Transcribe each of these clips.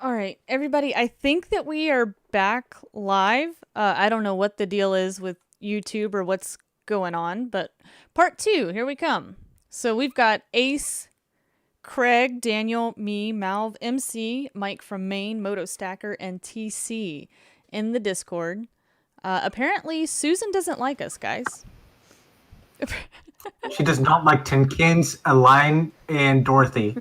All right, everybody, I think that we are back live. I don't know what the deal is with YouTube or what's going on, but part two, here we come. So we've got Ace, Craig, Daniel, me, Malv, MC, Mike from Maine, Moto Stacker, and TC in the Discord. Apparently, Susan doesn't like us, guys. She does not like Tinkins, Aline, and Dorothy.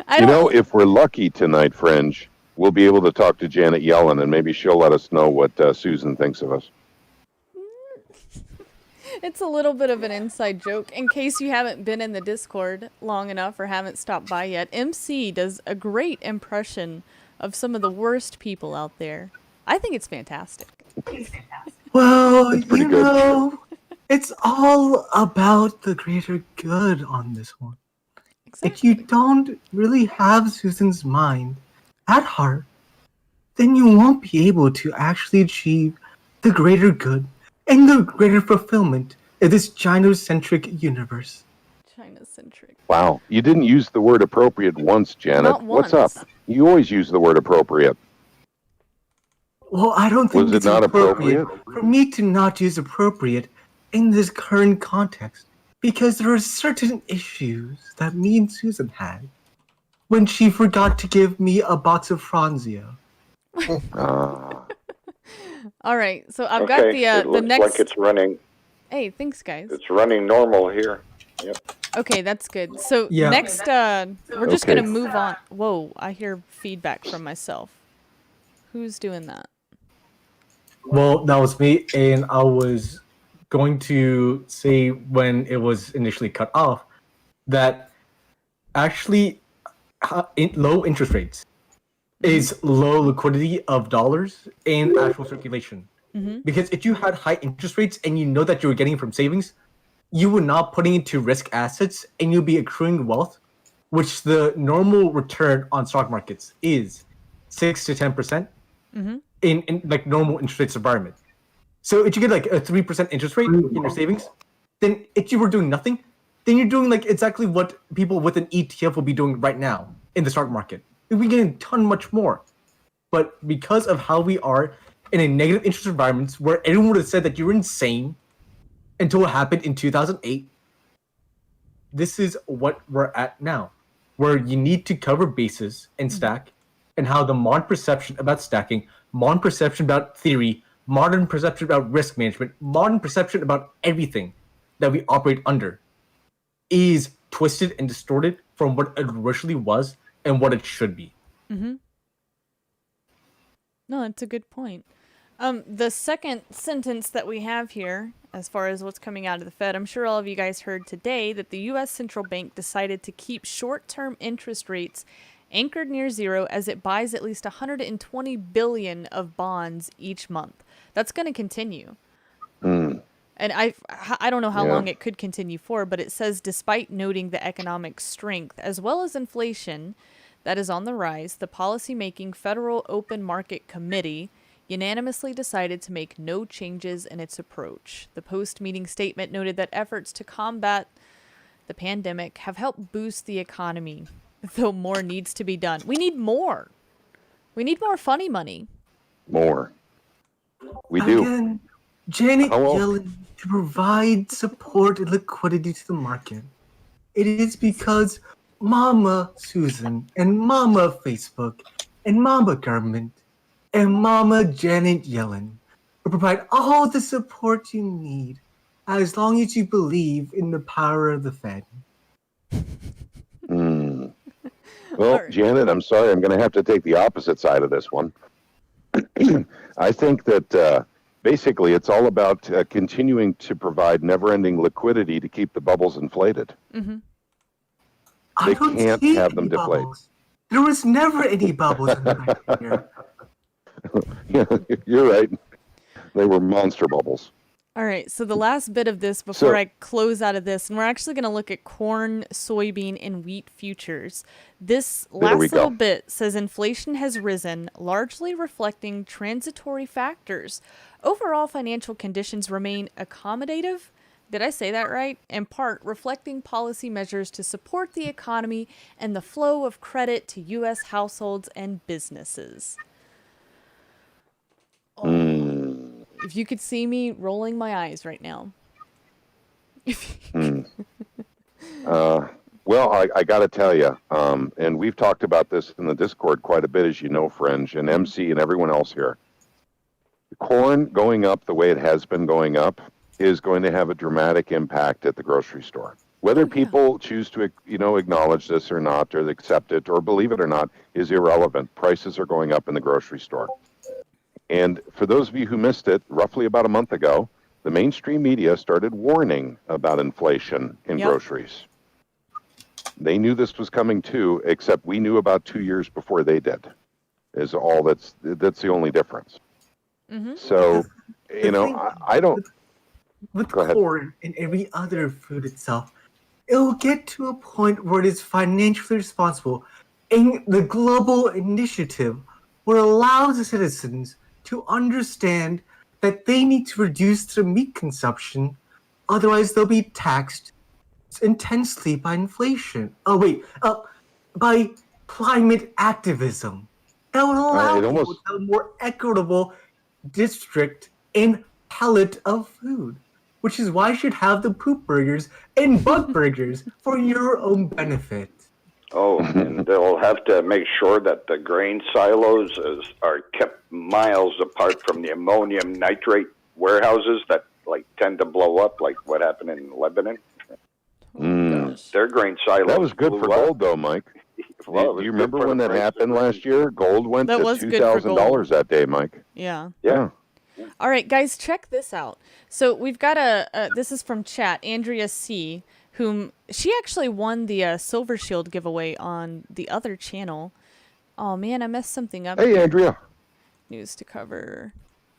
If we're lucky tonight, Fringe, we'll be able to talk to Janet Yellen, and maybe she'll let us know what Susan thinks of us. It's a little bit of an inside joke. In case you haven't been in the Discord long enough or haven't stopped by yet, MC does a great impression of some of the worst people out there. I think it's fantastic. Well, It's pretty good. It's all about the greater good on this one. Exactly. If you don't really have Susan's mind at heart, then you won't be able to actually achieve the greater good and the greater fulfillment of this China-centric universe. China-centric. Wow, you didn't use the word appropriate once, Janet. Not once. What's up? You always use the word appropriate. Well, I don't think Was it it's not appropriate appropriate? for me to not use appropriate in this current context, because there are certain issues that me and Susan had when she forgot to give me a box of Franzia. All right, so I've got the next. Like it's running. Hey, thanks, guys. It's running normal here. Yep. Okay, that's good. So Yeah. next, we're just Okay. gonna move on. Whoa, I hear feedback from myself. Who's doing that? Well, that was me, and I was going to say when it was initially cut off that actually low interest rates is low liquidity of dollars and actual circulation. Because if you had high interest rates and you know that you were getting it from savings, you would not putting into risk assets and you'll be accruing wealth, which the normal return on stock markets is 6 to 10% in like normal interest rates environment. So if you get like a 3% interest rate in your savings, then if you were doing nothing, then you're doing like exactly what people with an ETF will be doing right now in the stock market. You'll be getting a ton much more. But because of how we are in a negative interest environment where everyone would have said that you were insane until it happened in 2008, this is what we're at now, where you need to cover bases and stack, and how the modern perception about stacking, modern perception about theory, modern perception about risk management, modern perception about everything that we operate under is twisted and distorted from what it originally was and what it should be. No, that's a good point. The second sentence that we have here, as far as what's coming out of the Fed, I'm sure all of you guys heard today that the U.S. Central Bank decided to keep short-term interest rates anchored near zero as it buys at least 120 billion of bonds each month. That's going to continue. And I don't know how long it could continue for, but it says despite noting the economic strength as well as inflation that is on the rise, the policymaking Federal Open Market Committee unanimously decided to make no changes in its approach. The post-meeting statement noted that efforts to combat the pandemic have helped boost the economy, though more needs to be done. We need more. We need more funny money. More. We do. Again, Janet Hello? Yellen to provide support and liquidity to the market. It is because Mama Susan and Mama Facebook and Mama government and Mama Janet Yellen will provide all the support you need as long as you believe in the power of the Fed. Well, right. Janet, I'm sorry. I'm going to have to take the opposite side of this one. I think that basically it's all about continuing to provide never-ending liquidity to keep the bubbles inflated. I They don't can't see have them any deflate. bubbles. There was never any bubbles in the back here. Yeah, you're right. They were monster bubbles. All right, so the last bit of this before So- I close out of this, and we're actually going to look at corn, soybean, and wheat futures. This last we little go. bit says inflation has risen, largely reflecting transitory factors. Overall financial conditions remain accommodative, Did I say that right? In part, reflecting policy measures to support the economy and the flow of credit to U.S. households and businesses. If you could see me rolling my eyes right now. Well, I got to tell you, and we've talked about this in the Discord quite a bit, as you know, Fringe, and MC and everyone else here. Corn going up the way it has been going up is going to have a dramatic impact at the grocery store. Whether people choose to, acknowledge this or not, or accept it, or believe it or not, is irrelevant. Prices are going up in the grocery store. And for those of you who missed it, roughly about a month ago, the mainstream media started warning about inflation in groceries. They knew this was coming too, except we knew about 2 years before they did. That's the only difference. So, I don't. With corn and every other food itself, it will get to a point where it is financially responsible, and the global initiative will allow the citizens to understand that they need to reduce their meat consumption, otherwise they'll be taxed intensely by inflation. By climate activism. That would allow people to have a more equitable district and palette of food, which is why you should have the poop burgers and bug burgers for your own benefit. Oh, and they'll have to make sure that the grain silos are kept miles apart from the ammonium nitrate warehouses that tend to blow up, like what happened in Lebanon. Their grain silos. That was good for gold, though, Mike. Do you remember when that happened last year? Gold went to $2,000 that day, Mike. Yeah. Yeah. All right, guys, check this out. So we've got this is from chat, Andrea C., whom she actually won the Silver Shield giveaway on the other channel. Oh, man, I messed something up. Hey, here. Andrea. News to cover.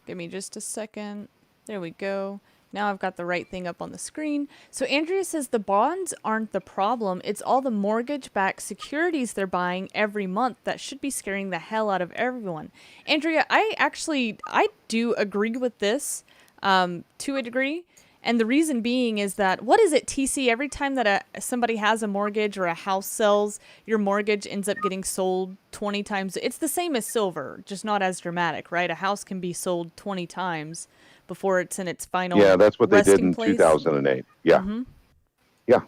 Give me just a second. There we go. Now I've got the right thing up on the screen. So Andrea says the bonds aren't the problem. It's all the mortgage-backed securities they're buying every month that should be scaring the hell out of everyone. Andrea, I do agree with this to a degree. And the reason being is that, what is it, TC? Every time that somebody has a mortgage or a house sells, your mortgage ends up getting sold 20 times. It's the same as silver, just not as dramatic, right? A house can be sold 20 times before it's in its final that's what they did in place. 2008. Yeah. Yeah.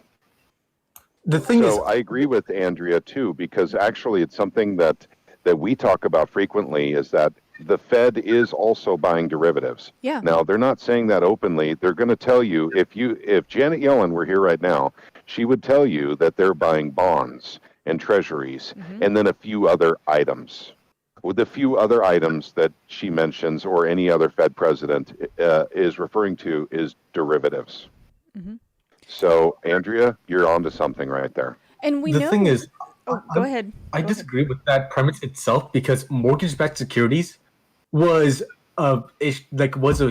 The thing is, I agree with Andrea too, because actually it's something that we talk about frequently, is that the Fed is also buying derivatives. Yeah. Now, they're not saying that openly. They're going to tell you, if Janet Yellen were here right now, she would tell you that they're buying bonds and treasuries and then a few other items. With the few other items that she mentions, or any other Fed president is referring to, is derivatives. So, Andrea, you're onto something right there. And we the know... thing is, go ahead. I disagree with that premise itself, because mortgage-backed securities was a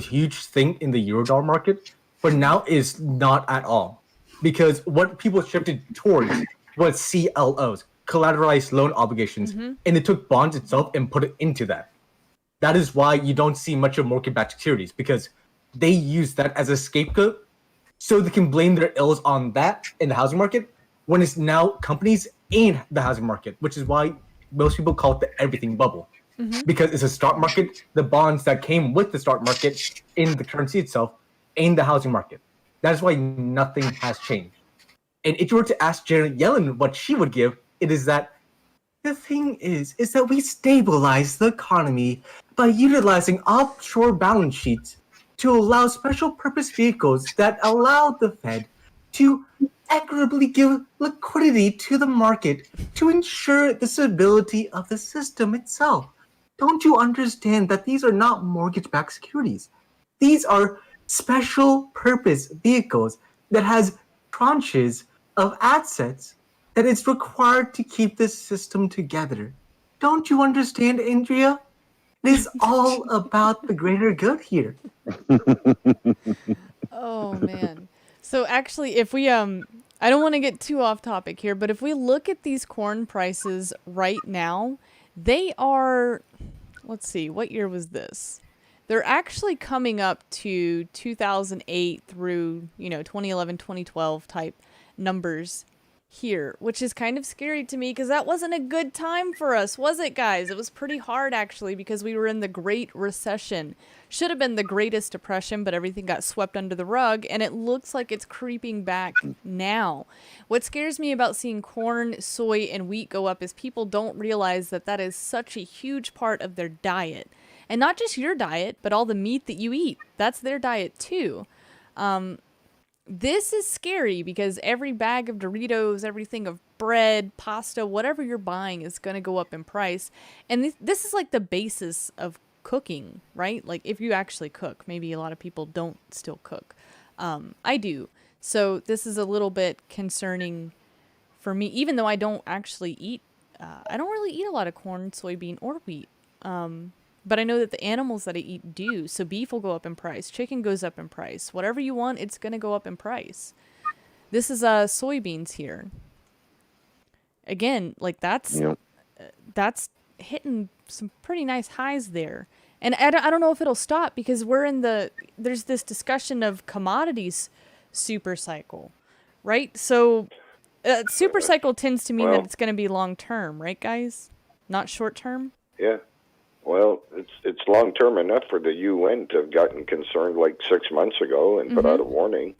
huge thing in the Eurodollar market, but now is not at all, because what people shifted towards was CLOs, collateralized loan obligations, and they took bonds itself and put it into that. That is why you don't see much of mortgage-backed securities, because they use that as a scapegoat so they can blame their ills on that in the housing market, when it's now companies in the housing market, which is why most people call it the everything bubble. Because it's a stock market, the bonds that came with the stock market in the currency itself, in the housing market. That's why nothing has changed. And if you were to ask Janet Yellen what she would give, it is that the thing is that we stabilize the economy by utilizing offshore balance sheets to allow special purpose vehicles that allow the Fed to equitably give liquidity to the market to ensure the stability of the system itself. Don't you understand that these are not mortgage-backed securities? These are special purpose vehicles that has tranches of assets that is required to keep this system together. Don't you understand, Andrea? It is all about the greater good here. Oh, man. So actually, if we, I don't want to get too off topic here, but if we look at these corn prices right now, they are, let's see, what year was this? they're actually coming up to 2008 through, 2011, 2012 type numbers here, which is kind of scary to me because that wasn't a good time for us, was it, guys? It was pretty hard, actually, because we were in the Great Recession. Should have been the Greatest Depression, but everything got swept under the rug, and it looks like it's creeping back now. What scares me about seeing corn, soy, and wheat go up is people don't realize that that is such a huge part of their diet. And not just your diet, but all the meat that you eat. That's their diet, too. This is scary because every bag of Doritos, everything of bread, pasta, whatever you're buying is going to go up in price. And this is like the basis of cooking, right? Like if you actually cook. Maybe a lot of people don't still cook. I do. So this is a little bit concerning for me, even though I don't actually eat, I don't really eat a lot of corn, soybean, or wheat. But I know that the animals that I eat do. So beef will go up in price. Chicken goes up in price. Whatever you want, it's going to go up in price. This is soybeans here. Again, like that's hitting some pretty nice highs there. And I don't know if it'll stop because there's this discussion of commodities super cycle, right? So super cycle tends to mean that it's going to be long term, right, guys? Not short term? Yeah. Well, it's long term enough for the UN to have gotten concerned like 6 months ago and put out a warning,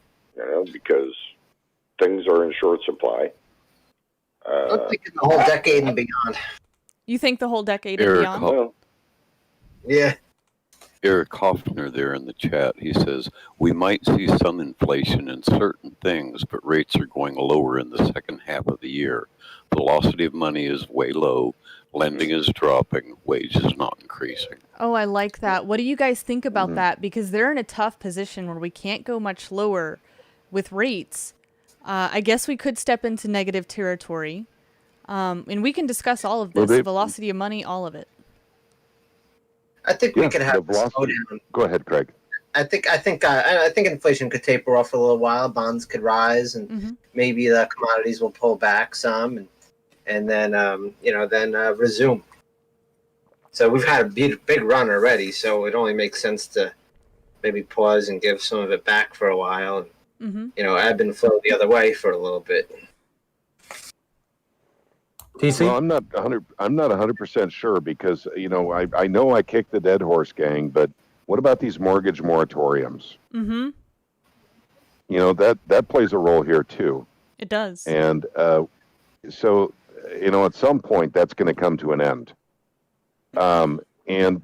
because things are in short supply. I'm thinking the whole decade and beyond. You think the whole decade and beyond? Well, Yeah. Eric Hoffner there in the chat, he says, we might see some inflation in certain things, but rates are going lower in the second half of the year. Velocity of money is way low. Lending is dropping. Wages not increasing. Oh, I like that. What do you guys think about that? Because they're in a tough position where we can't go much lower with rates. I guess we could step into negative territory. And we can discuss all of this. Velocity of money, all of it. I think we could have a slowdown. Go ahead, Craig. I think inflation could taper off for a little while. Bonds could rise, and maybe the commodities will pull back some, and then resume. So we've had a big run already. So it only makes sense to maybe pause and give some of it back for a while, and ebb and flow the other way for a little bit. TC? Well, I'm not 100% sure because I know I kicked the dead horse, gang, but what about these mortgage moratoriums? Mm-hmm. That plays a role here too. It does. And so at some point that's going to come to an end. And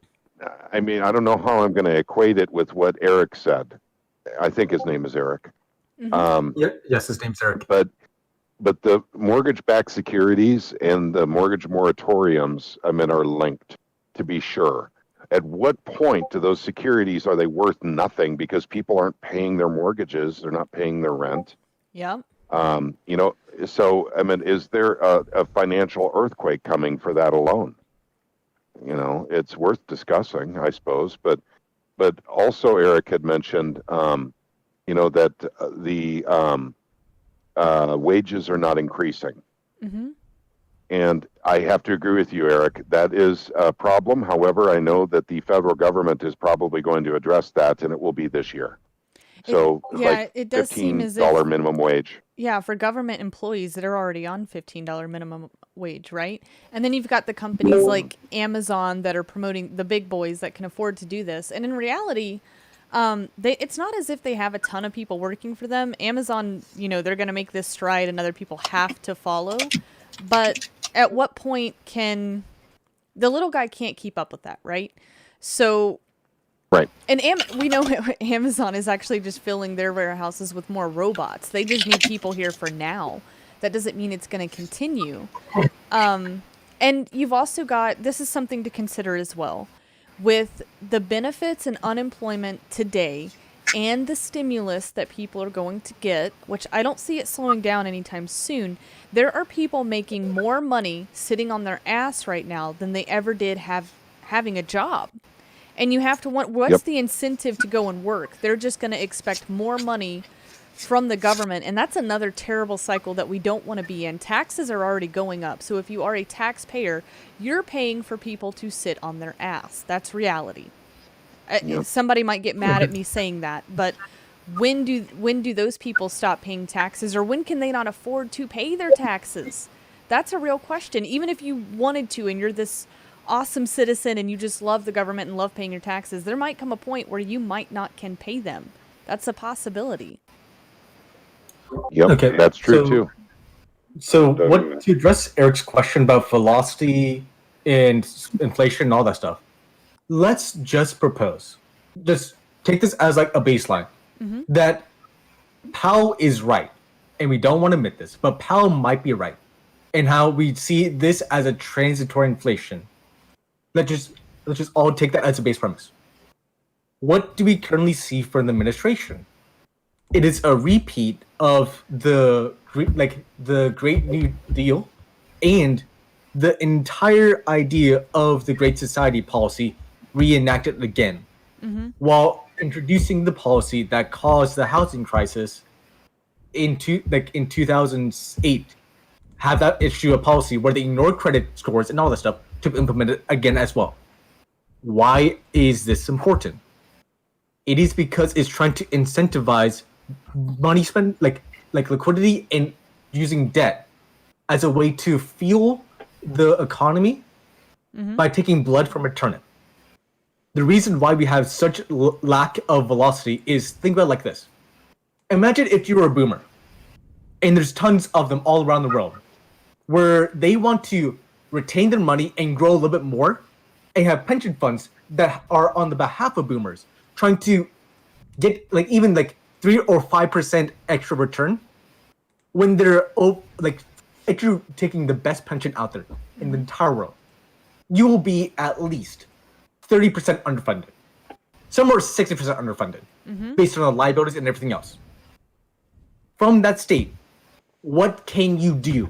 I mean, I don't know how I'm going to equate it with what Eric said. I think his name is Eric. Yes, his name's Eric. But the mortgage-backed securities and the mortgage moratoriums, are linked, to be sure. At what point do those securities, are they worth nothing because people aren't paying their mortgages, they're not paying their rent? Yeah. So, is there a financial earthquake coming for that alone? It's worth discussing, I suppose. But also Eric had mentioned, that the wages are not increasing. Mm-hmm. And I have to agree with you, Eric. That is a problem. However, I know that the federal government is probably going to address that, and it will be this year. So, it does seem as $15 minimum wage. Yeah, for government employees that are already on $15 minimum wage, right? And then you've got the companies like Amazon that are promoting the big boys that can afford to do this. And in reality, it's not as if they have a ton of people working for them. Amazon, they're going to make this stride and other people have to follow. But at what point can the little guy can't keep up with that, right? So, right. And we know Amazon is actually just filling their warehouses with more robots. They just need people here for now. That doesn't mean it's going to continue. And you've also got, this is something to consider as well. With the benefits and unemployment today and the stimulus that people are going to get, which I don't see it slowing down anytime soon, there are people making more money sitting on their ass right now than they ever did having a job. And you have to what's the incentive to go and work? They're just going to expect more money from the government. And that's another terrible cycle that we don't want to be in. Taxes are already going up. So if you are a taxpayer, you're paying for people to sit on their ass. That's reality. Yep. Somebody might get mad at me saying that, but when do those people stop paying taxes, or when can they not afford to pay their taxes? That's a real question. Even if you wanted to and you're this awesome citizen and you just love the government and love paying your taxes, there might come a point where you might not can pay them. That's a possibility. Yep, Okay, that's true so- too. So, what to address Eric's question about velocity and inflation and all that stuff? Let's just propose, just take this as like a baseline, that Powell is right, and we don't want to admit this, but Powell might be right, and how we see this as a transitory inflation. Let's just all take that as a base premise. What do we currently see from the administration? It is a repeat of the Great New Deal and the entire idea of the Great Society policy reenacted again, while introducing the policy that caused the housing crisis in 2008. Have that issue a policy where they ignored credit scores and all that stuff to implement it again as well. Why is this important? It is because it's trying to incentivize money spend, like liquidity, and using debt as a way to fuel the economy by taking blood from a turnip. The reason why we have such lack of velocity is, think about it like this. Imagine if you were a boomer, and there's tons of them all around the world, where they want to retain their money and grow a little bit more, and have pension funds that are on the behalf of boomers, trying to get even 3 or 5% extra return, when they're if you're taking the best pension out there in the entire world, you will be at least 30% underfunded. Some are 60% underfunded, based on the liabilities and everything else. From that state, what can you do?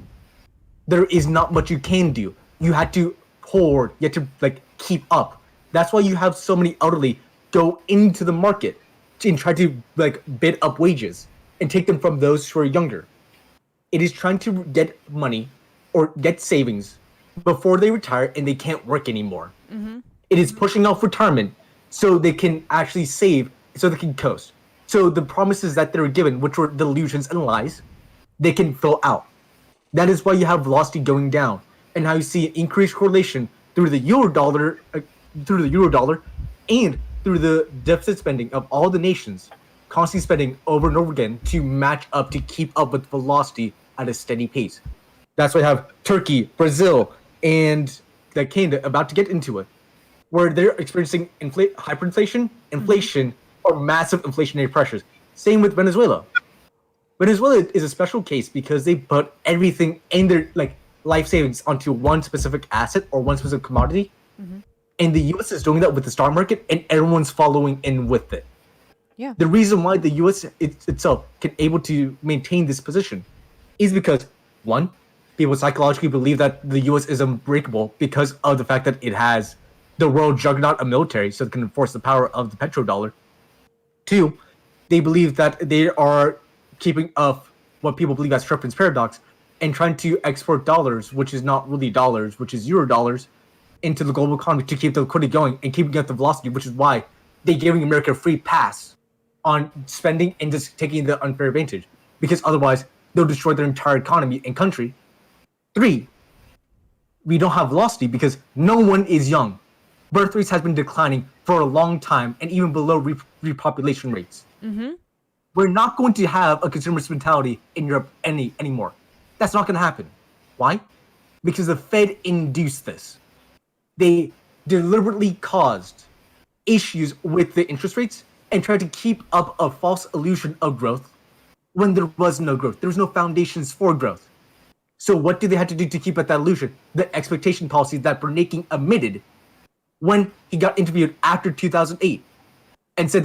There is not much you can do. You had to hoard, you had to keep up. That's why you have so many elderly go into the market and try to bid up wages and take them from those who are younger. It is trying to get money or get savings before they retire and they can't work anymore. It is pushing off retirement so they can actually save, so they can coast. So the promises that they were given, which were delusions and lies, they can fill out. That is why you have velocity going down, and how you see an increased correlation through the euro dollar, and through the deficit spending of all the nations, constantly spending over and over again to match up, to keep up with velocity at a steady pace. That's why you have Turkey, Brazil, and Canada about to get into it, where they're experiencing hyperinflation, inflation, or massive inflationary pressures. Same with Venezuela. Venezuela is a special case because they put everything in their life savings onto one specific asset or one specific commodity. And the U.S. is doing that with the stock market, and everyone's following in with it. Yeah. The reason why the U.S. itself can able to maintain this position is because, one, people psychologically believe that the U.S. is unbreakable because of the fact that it has the world juggernaut of military, so it can enforce the power of the petrodollar. Two, they believe that they are keeping up what people believe as Strickland's paradox and trying to export dollars, which is not really dollars, which is euro dollars, into the global economy to keep the liquidity going and keeping up the velocity, which is why they're giving America a free pass on spending and just taking the unfair advantage, because otherwise they'll destroy their entire economy and country. Three, we don't have velocity because no one is young. Birth rates has been declining for a long time, and even below repopulation rates. We're not going to have a consumerist mentality in Europe anymore. That's not going to happen. Why? Because the Fed induced this. They deliberately caused issues with the interest rates and tried to keep up a false illusion of growth when there was no growth. There was no foundations for growth. So what did they have to do to keep up that illusion? The expectation policy that Bernanke admitted when he got interviewed after 2008 and said